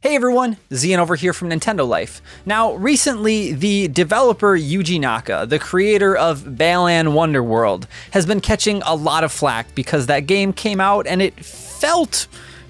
Hey everyone, Zian over here from Nintendo Life. Now, recently, the developer Yuji Naka, the creator of Balan Wonderworld, has been catching a lot of flack because that game came out and it felt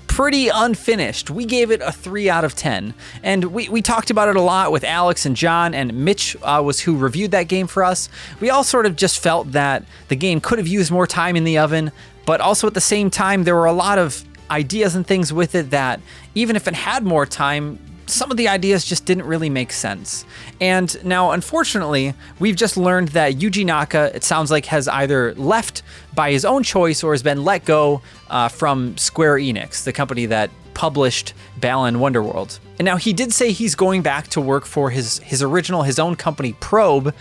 pretty unfinished. We gave it a 3 out of 10, and we talked about it a lot with Alex and John, and Mitch was who reviewed that game for us. We all sort of just felt that the game could have used more time in the oven, but also at the same time, there were a lot of ideas and things with it that even if it had more time, some of the ideas just didn't really make sense. And now, unfortunately, we've just learned that Yuji Naka, it sounds like, has either left by his own choice or has been let go from Square Enix, the company that published Balan Wonderworld. And now he did say he's going back to work for his own company, Probe,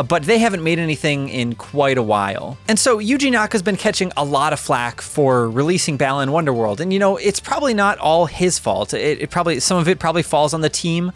but they haven't made anything in quite a while. And so Yuji Naka's been catching a lot of flack for releasing Balan Wonderworld. And you know, it's probably not all his fault. Some of it probably falls on the team.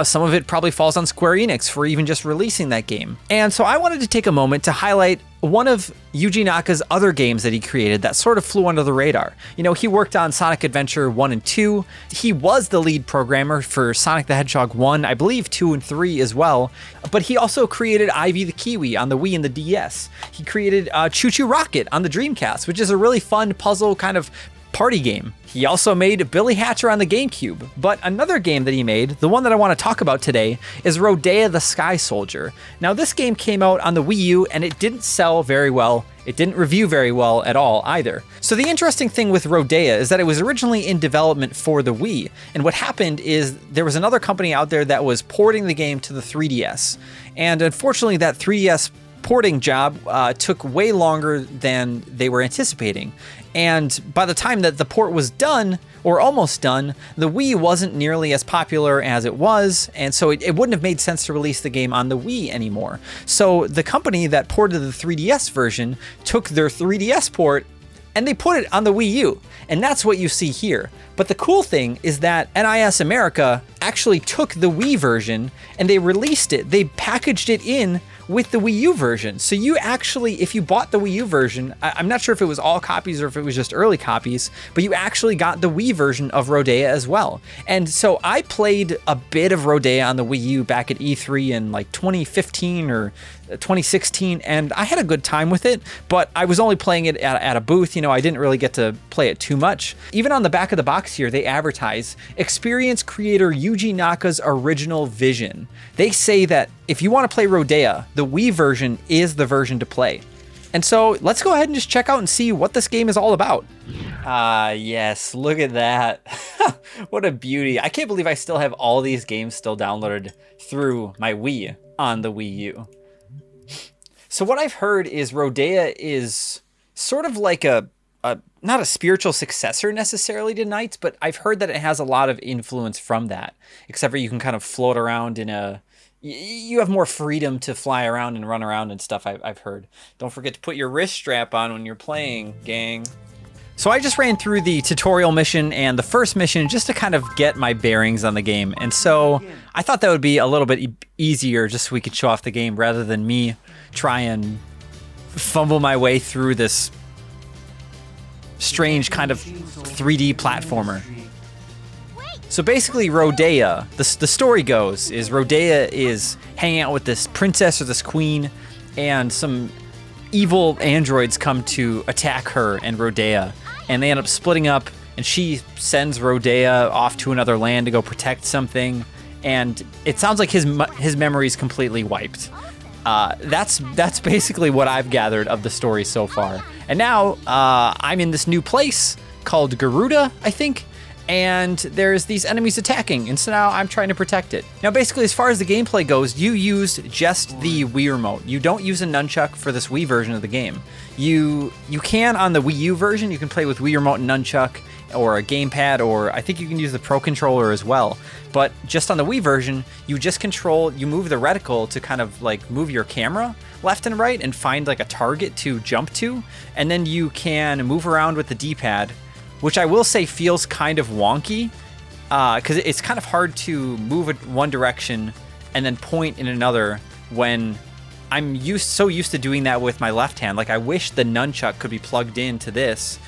Some of it probably falls on Square Enix for even just releasing that game. And so I wanted to take a moment to highlight one of Yuji Naka's other games that he created that sort of flew under the radar. You know, he worked on Sonic Adventure 1 and 2. He was the lead programmer for Sonic the Hedgehog 1, I believe 2 and 3 as well. But he also created Ivy the Kiwi on the Wii and the DS. He created Choo Choo Rocket on the Dreamcast, which is a really fun puzzle kind of party game. He also made Billy Hatcher on the GameCube, but another game that he made, the one that I want to talk about today, is Rodea the Sky Soldier. Now this game came out on the Wii U and it didn't sell very well. It didn't review very well at all either. So the interesting thing with Rodea is that it was originally in development for the Wii, and what happened is there was another company out there that was porting the game to the 3DS, and unfortunately that 3DS porting job took way longer than they were anticipating. And by the time that the port was done, or almost done, the Wii wasn't nearly as popular as it was, and so it wouldn't have made sense to release the game on the Wii anymore. So the company that ported the 3DS version took their 3DS port and they put it on the Wii U, and that's what you see here. But the cool thing is that NIS America actually took the Wii version and they released it. They packaged it in with the Wii U version. So you actually, if you bought the Wii U version, I'm not sure if it was all copies or if it was just early copies, but you actually got the Wii version of Rodea as well. And so I played a bit of Rodea on the Wii U back at E3 in like 2015 or 2016, and I had a good time with it, but I was only playing it at a booth. You know, I didn't really get to play it too much. Even on the back of the box here, they advertise experience creator Yuji Naka's original vision. They say that if you want to play Rodea, the Wii version is the version to play. And so let's go ahead and just check out and see what this game is all about. Yes, look at that. What a beauty. I can't believe I still have all these games still downloaded through my Wii on the Wii U. So what I've heard is Rodea is sort of like not a spiritual successor necessarily to Knights, but I've heard that it has a lot of influence from that, except for you can kind of float around you have more freedom to fly around and run around and stuff, I've heard. Don't forget to put your wrist strap on when you're playing, gang. So I just ran through the tutorial mission and the first mission just to kind of get my bearings on the game. And so I thought that would be a little bit easier just so we could show off the game rather than me try and fumble my way through this strange kind of 3D platformer. So basically Rodea, the story goes, is Rodea is hanging out with this princess or this queen, and some evil androids come to attack her and Rodea, and they end up splitting up, and she sends Rodea off to another land to go protect something, and it sounds like his memory is completely wiped. That's basically what I've gathered of the story so far. And now I'm in this new place called Garuda, I think, and there's these enemies attacking, and so now I'm trying to protect it. Now basically, as far as the gameplay goes, you use just the Wii remote. You don't use a nunchuck for this Wii version of the game. You can on the Wii U version, you can play with Wii remote and nunchuck, or a gamepad, or I think you can use the Pro Controller as well. But just on the Wii version, you move the reticle to kind of like move your camera left and right and find like a target to jump to, and then you can move around with the D-pad, which I will say feels kind of wonky, because it's kind of hard to move in one direction and then point in another when I'm so used to doing that with my left hand. Like, I wish the nunchuck could be plugged into this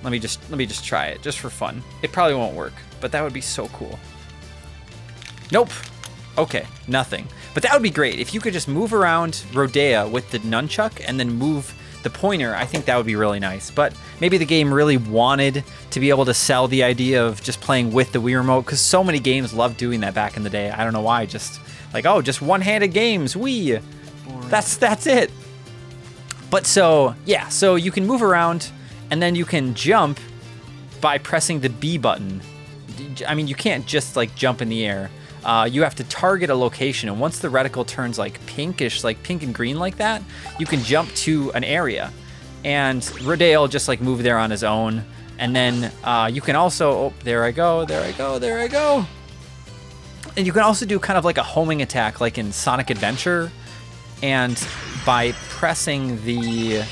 Let me just try it just for fun. It probably won't work, but that would be so cool. Nope. Okay, nothing. But that would be great. If you could just move around Rodea with the nunchuck and then move the pointer, I think that would be really nice. But maybe the game really wanted to be able to sell the idea of just playing with the Wii remote, because so many games loved doing that back in the day. I don't know why. Just like, oh, just one-handed games, Wii. That's it. But so, yeah, so you can move around and then you can jump by pressing the B button. I mean, you can't just like jump in the air. You have to target a location, and once the reticle turns like pinkish, like pink and green like that, you can jump to an area. And Rodea will just like move there on his own. And then you can also, oh, there I go. And you can also do kind of like a homing attack like in Sonic Adventure. And by pressing the,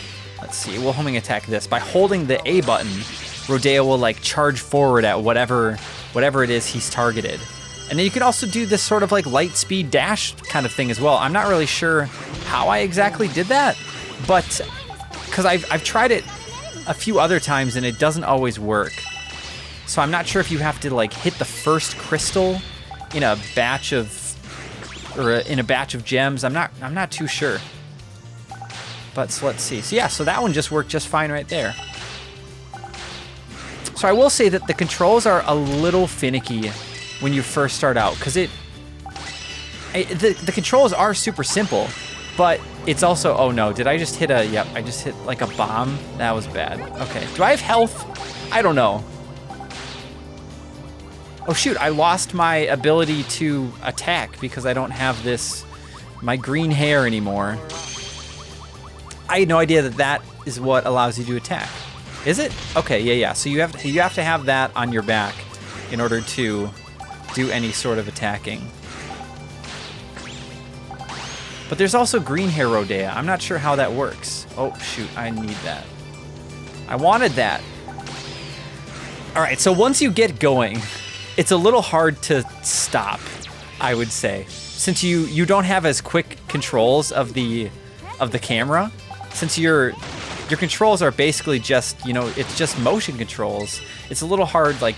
let's see, we'll homing attack this. By holding the A button, Rodea will like charge forward at whatever it is he's targeted. And then you can also do this sort of like light speed dash kind of thing as well. I'm not really sure how I exactly did that, but because I've tried it a few other times and it doesn't always work. So I'm not sure if you have to like hit the first crystal in a batch of gems. I'm not too sure. But so let's see. So yeah, so that one just worked just fine right there. So I will say that the controls are a little finicky when you first start out, because the controls are super simple, but it's also, oh no, did I just hit I just hit like a bomb? That was bad. Okay, do I have health? I don't know. Oh shoot, I lost my ability to attack because I don't have my green hair anymore. I had no idea that is what allows you to attack. Is it? Okay, yeah. So you have to have that on your back in order to do any sort of attacking. But there's also green hair Rodea. I'm not sure how that works. Oh shoot, I need that. I wanted that. All right, so once you get going, it's a little hard to stop, I would say, since you don't have as quick controls of the camera. Since your controls are basically just, it's just motion controls. It's a little hard like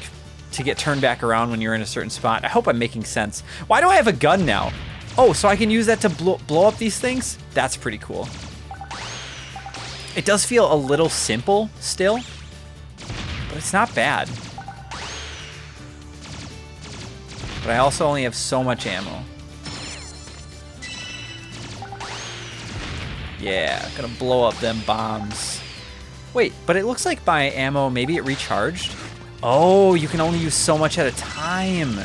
to get turned back around when you're in a certain spot. I hope I'm making sense. Why do I have a gun now? Oh, so I can use that to blow up these things? That's pretty cool. It does feel a little simple still, but it's not bad. But I also only have so much ammo. Yeah, gonna blow up them bombs. Wait, but it looks like my ammo, maybe it recharged? Oh, you can only use so much at a time.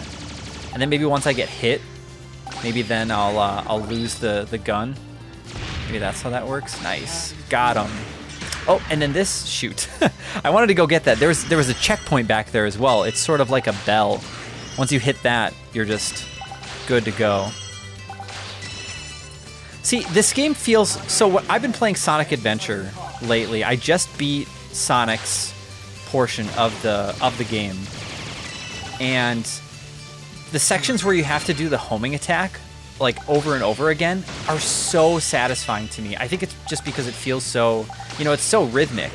And then maybe once I get hit, maybe then I'll lose the gun. Maybe that's how that works. Nice, got him. Oh, and then this, shoot. I wanted to go get that. There was a checkpoint back there as well. It's sort of like a bell. Once you hit that, you're just good to go. See, this game feels, so I've been playing Sonic Adventure lately. I just beat Sonic's portion of the game, and the sections where you have to do the homing attack like over and over again are so satisfying to me. I think it's just because it feels so, it's so rhythmic,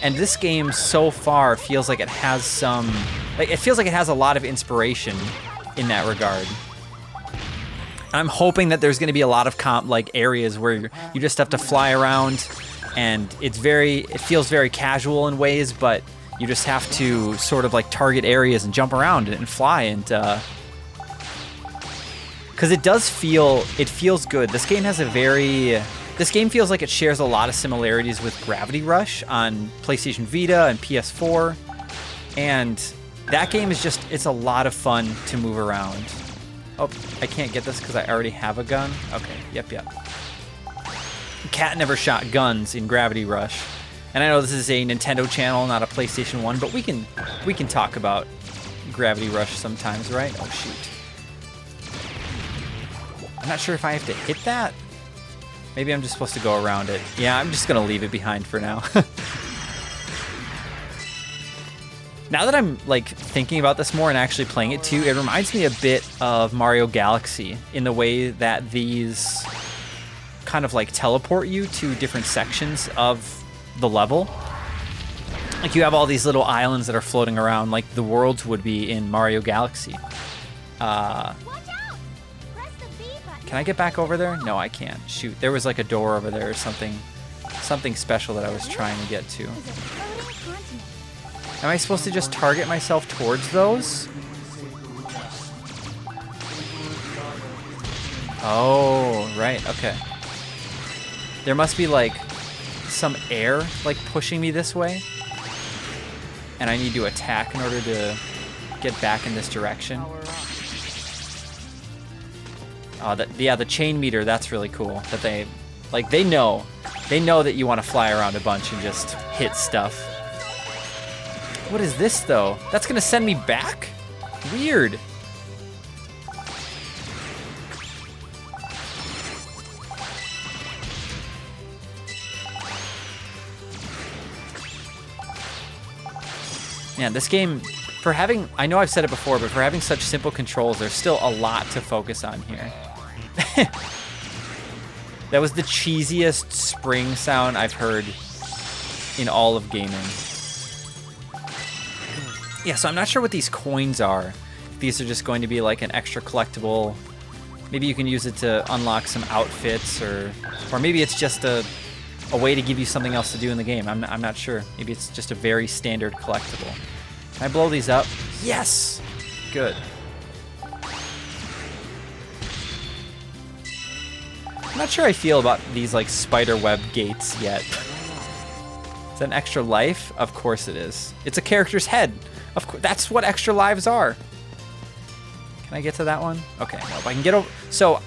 and this game so far feels like it has a lot of inspiration in that regard. I'm hoping that there's going to be a lot of areas where you just have to fly around, and it feels very casual in ways, but you just have to sort of like target areas and jump around and fly, and because it feels good. This game feels like it shares a lot of similarities with Gravity Rush on PlayStation Vita and PS4, and that game is it's a lot of fun to move around. Oh, I can't get this because I already have a gun. Okay, yep. Cat never shot guns in Gravity Rush. And I know this is a Nintendo channel, not a PlayStation 1, but we can talk about Gravity Rush sometimes, right? Oh, shoot. I'm not sure if I have to hit that. Maybe I'm just supposed to go around it. Yeah, I'm just going to leave it behind for now. Now that I'm like thinking about this more and actually playing it too, it reminds me a bit of Mario Galaxy in the way that these kind of like teleport you to different sections of the level. Like you have all these little islands that are floating around like the worlds would be in Mario Galaxy. Can I get back over there? No, I can't. Shoot, there was like a door over there or something special that I was trying to get to. Am I supposed to just target myself towards those? Oh, right, okay. There must be like some air like pushing me this way. And I need to attack in order to get back in this direction. Yeah, the chain meter, that's really cool. That they know that you want to fly around a bunch and just hit stuff. What is this though? That's gonna send me back? Weird. Man, this game, for having, I know I've said it before, but for having such simple controls, there's still a lot to focus on here. That was the cheesiest spring sound I've heard in all of gaming. Yeah, so I'm not sure what these coins are. These are just going to be like an extra collectible. Maybe you can use it to unlock some outfits, or maybe it's just a way to give you something else to do in the game. I'm not sure. Maybe it's just a very standard collectible. Can I blow these up? Yes! Good. I'm not sure I feel about these like spider web gates yet. Is that an extra life? Of course it is. It's a character's head. Of course, that's what extra lives are. Can I get to that one? Okay, no, if I can get over. So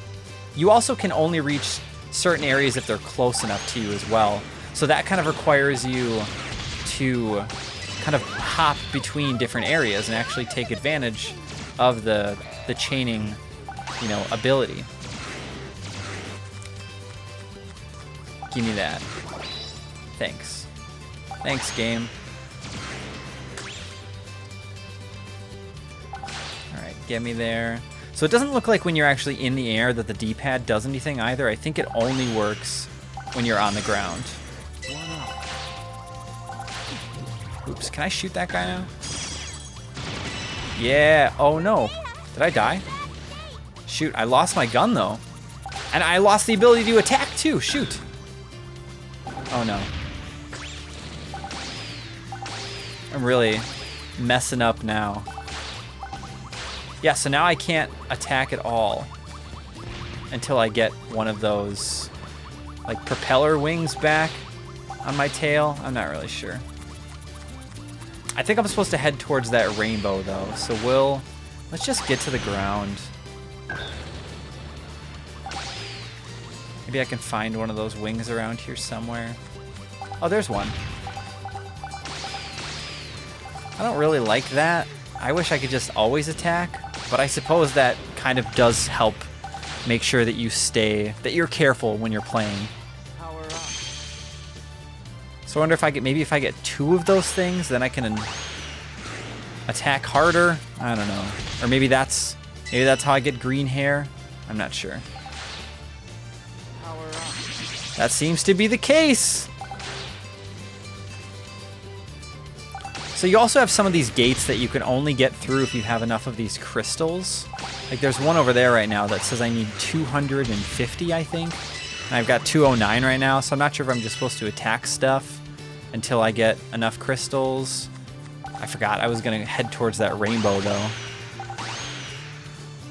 you also can only reach certain areas if they're close enough to you as well. So that kind of requires you to kind of hop between different areas and actually take advantage of the chaining, ability. Give me that. Thanks. Thanks, game. Alright, get me there. So it doesn't look like when you're actually in the air that the D-pad does anything either. I think it only works when you're on the ground. Oops, can I shoot that guy now? Yeah, oh no. Did I die? Shoot, I lost my gun though. And I lost the ability to attack too, shoot. Oh no. I'm really messing up now. Yeah, so now I can't attack at all until I get one of those like propeller wings back on my tail. I'm not really sure. I think I'm supposed to head towards that rainbow though, so let's just get to the ground. Maybe I can find one of those wings around here somewhere. Oh, there's one. I don't really like that. I wish I could just always attack, but I suppose that kind of does help make sure that that you're careful when you're playing. So I wonder if if I get two of those things, then I can attack harder. I don't know. Or maybe that's how I get green hair. I'm not sure. That seems to be the case. So you also have some of these gates that you can only get through if you have enough of these crystals. Like there's one over there right now that says I need 250, I think. And I've got 209 right now, so I'm not sure if I'm just supposed to attack stuff until I get enough crystals. I forgot I was gonna head towards that rainbow though.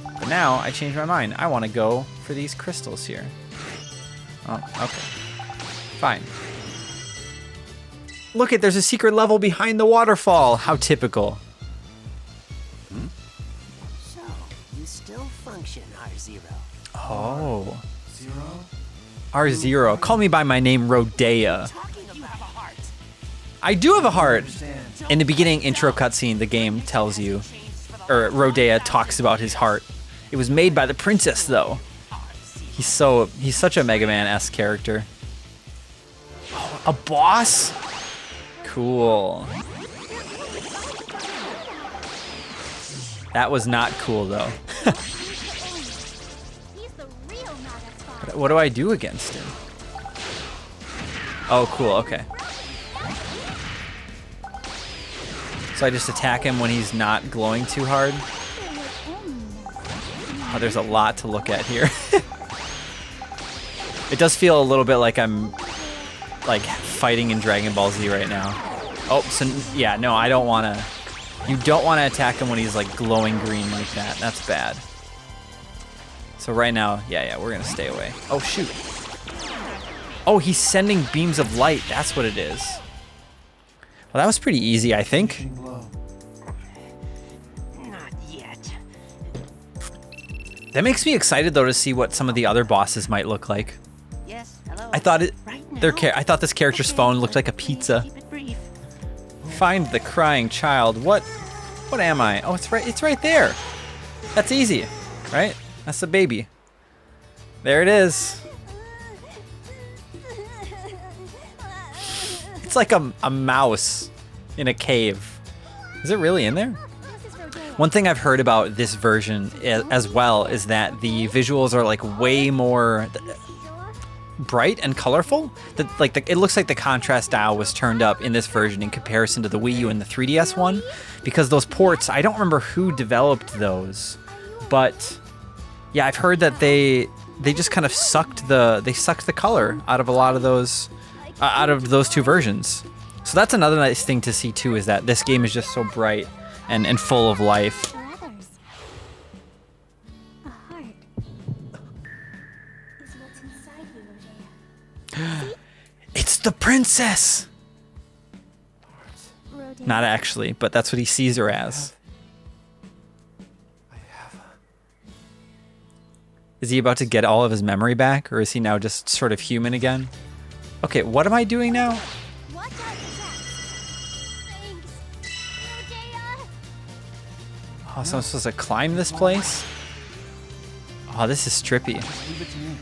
But now I changed my mind. I wanna go for these crystals here. Oh, okay. Fine. Look there's a secret level behind the waterfall. How typical. So, you still function, R0. Oh. R0. Call me by my name, Rodea. I do have a heart. In the beginning intro cutscene, the game tells you, or Rodea talks about his heart. It was made by the princess, though. He's such a Mega Man-esque character. Oh, a boss? Cool. That was not cool, though. What do I do against him? Oh, cool, okay. So I just attack him when he's not glowing too hard. Oh, there's a lot to look at here. It does feel a little bit like I'm like fighting in Dragon Ball Z right now. Oh, so yeah, no, I don't want to. You don't want to attack him when he's like glowing green like that. That's bad. So right now, yeah, we're gonna stay away. Oh shoot. Oh, he's sending beams of light. That's what it is. Well, that was pretty easy, I think. Not yet. That makes me excited though to see what some of the other bosses might look like. Yes, hello. I thought Right I thought this character's phone looked like a pizza. Keep it brief. Find the crying child. What am I? Oh, it's right there. That's easy, right? That's the baby. There it is. It's like a mouse in a cave. Is it really in there? One thing I've heard about this version as well is that the visuals are like way more bright and colorful. It looks like the contrast dial was turned up in this version in comparison to the Wii U and the 3DS one, because those ports, I don't remember who developed those, but yeah, I've heard that they just kind of sucked the color out of a lot of those out of those two versions. So that's another nice thing to see too, is that this game is just so bright and full of life. A heart is what's inside you, Rodea. It's the princess! Rodea. Not actually, but that's what he sees her as. Is he about to get all of his memory back, or is he now just sort of human again? Okay, what am I doing now? Watch out, Thanks, Rodea. Oh, so I'm supposed to climb this place? Oh, this is trippy. Leave it to me.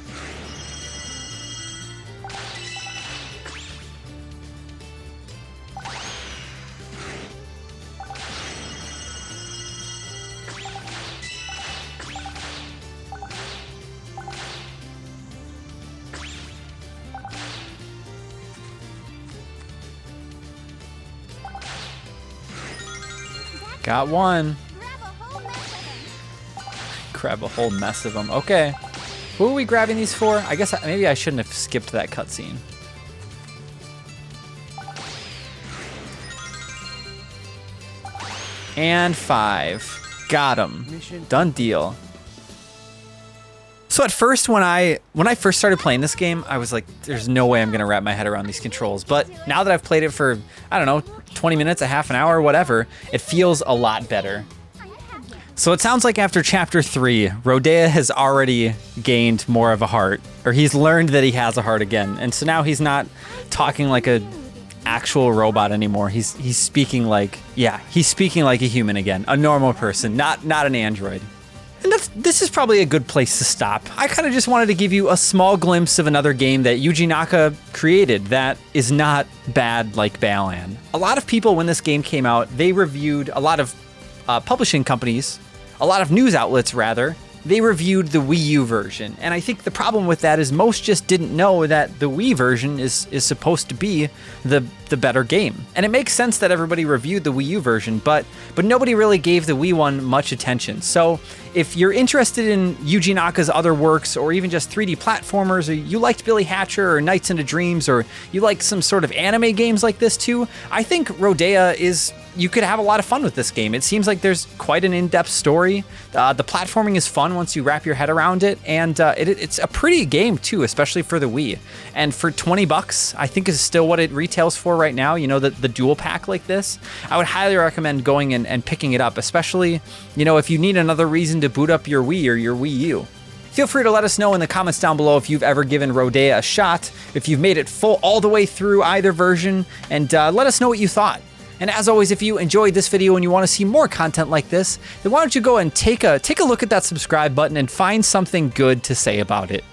Got one. Grab a whole mess of them. Grab a whole mess of them. Okay. Who are we grabbing these for? I guess maybe I shouldn't have skipped that cutscene. And 5. Got him. Done deal. So at first, when I first started playing this game, I was like, there's no way I'm gonna wrap my head around these controls. But now that I've played it for, I don't know, 20 minutes, a half an hour, whatever, it feels a lot better. So it sounds like after chapter 3, Rodea has already gained more of a heart, or he's learned that he has a heart again. And so now he's not talking like a actual robot anymore. He's speaking like, yeah, he's speaking like a human again, a normal person, not an android. And this is probably a good place to stop. I kind of just wanted to give you a small glimpse of another game that Yuji Naka created that is not bad like Balan. A lot of people, when this game came out, they reviewed, a lot of publishing companies, a lot of news outlets rather, they reviewed the Wii U version. And I think the problem with that is most just didn't know that the Wii version is supposed to be the better game. And it makes sense that everybody reviewed the Wii U version, but nobody really gave the Wii one much attention. So if you're interested in Yuji Naka's other works, or even just 3D platformers, or you liked Billy Hatcher or Nights into Dreams, or you like some sort of anime games like this too, I think Rodea is, you could have a lot of fun with this game. It seems like there's quite an in-depth story. The platforming is fun once you wrap your head around it, and it's a pretty game too, especially for the Wii. And for $20, I think is still what it retails for right now, you know, the dual pack like this. I would highly recommend going and picking it up, especially, you know, if you need another reason to boot up your Wii or your Wii U. Feel free to let us know in the comments down below if you've ever given Rodea a shot, if you've made it full all the way through either version, and let us know what you thought. And as always, if you enjoyed this video and you want to see more content like this, then why don't you go and take a look at that subscribe button and find something good to say about it,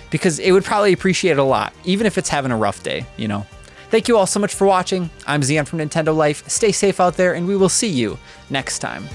because it would probably appreciate it a lot, even if it's having a rough day, you know. Thank you all so much for watching. I'm Zion from Nintendo Life. Stay safe out there, and we will see you next time.